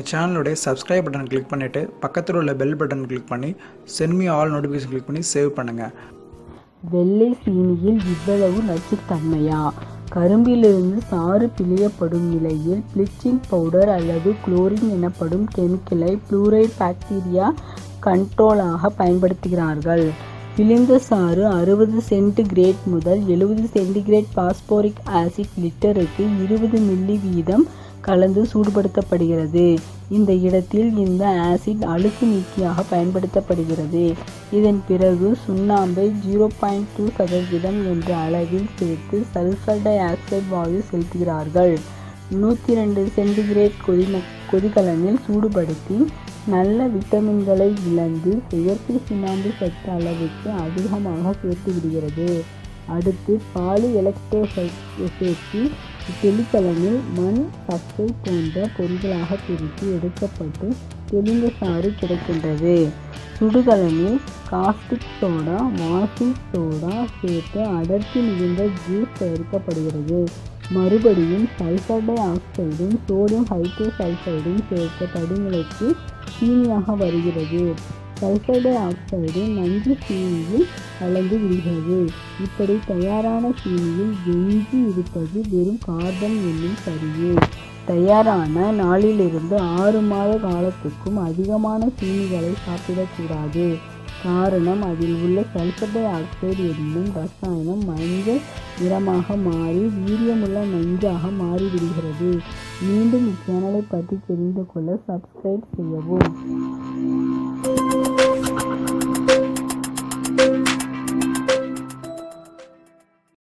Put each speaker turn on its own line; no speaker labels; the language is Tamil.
சேனலுடைய சப்ஸ்கிரைப் பட்டன் கிளிக் பண்ணிவிட்டு பக்கத்தில் உள்ள பெல் பட்டன் கிளிக் பண்ணி send me all notification click பண்ணி சேவ் பண்ணுங்கள்.
வெள்ளை சீனியில் இவ்வளவு நச்சுத்தன்மையா? கரும்பிலிருந்து சாறு பிழியப்படும் நிலையில் ப்ளீச்சிங் பவுடர் அல்லது குளோரின் எனப்படும் கெமிக்கலை புளூரைடு பாக்டீரியா கண்ட்ரோலாக பயன்படுத்துகிறார்கள். பிழிந்த சாறு 60 சென்டிகிரேட் முதல் 70 சென்டிகிரேட் பாஸ்போரிக் ஆசிட் லிட்டருக்கு 20 மில்லி வீதம் கலந்து சூடுபடுத்தப்படுகிறது. இந்த இடத்தில் இந்த ஆசிட் அழுக்கு நீக்கியாக பயன்படுத்தப்படுகிறது. இதன் பிறகு சுண்ணாம்பை 0.2% என்ற அளவில் சேர்த்து சல்பர் டை ஆக்சைடு வாயு செலுத்துகிறார்கள். 102 சென்டிகிரேட் கொதிகலனில் சூடுபடுத்தி நல்ல விட்டமின்களை இழந்து செயற்கை சுண்ணாம்பு சத்து அளவுக்கு அதிகமாக சேர்த்து விடுகிறது. அடுத்து பாலி எலக்ட்ரோலைட்டை சேர்த்து தெளிகலனில் மண், சக்கை போன்ற பொருட்களாக பிரித்து எடுக்கப்பட்டு தெளிந்த சாறு கிடைக்கின்றது. சுடுகலனில் காஸ்டிக் சோடா, வாஷிங் சோடா சேர்த்து அடர்த்தி மிகுந்த ஜூஸ் தயாரிக்கப்படுகிறது. மறுபடியும் சல்பர் டை ஆக்சைடும் சோடியம் ஹைட்ரோசல்பைடும் சேர்த்த படிநிலைக்கு சீனியாக வருகிறது. சல்பர் டை ஆக்சைடு நஞ்சு சீனியில் கலந்து விடுகிறது. இப்படி தயாரான சீனியில் எஞ்சி இருப்பது வெறும் கார்பன் என்னும் சரிவு. தயாரான நாளிலிருந்து 6 மாத காலத்துக்கும் அதிகமான சீனிகளை சாப்பிடக்கூடாது. காரணம், அதில் உள்ள சல்பர் டை ஆக்சைடு என்னும் ரசாயனம் மஞ்சள் நிறமாக மாறி வீரியமுள்ள நஞ்சாக மாறிவிடுகிறது. மீண்டும் இச்சேனலை பற்றி தெரிந்து கொள்ள சப்ஸ்கிரைப் செய்யவும்.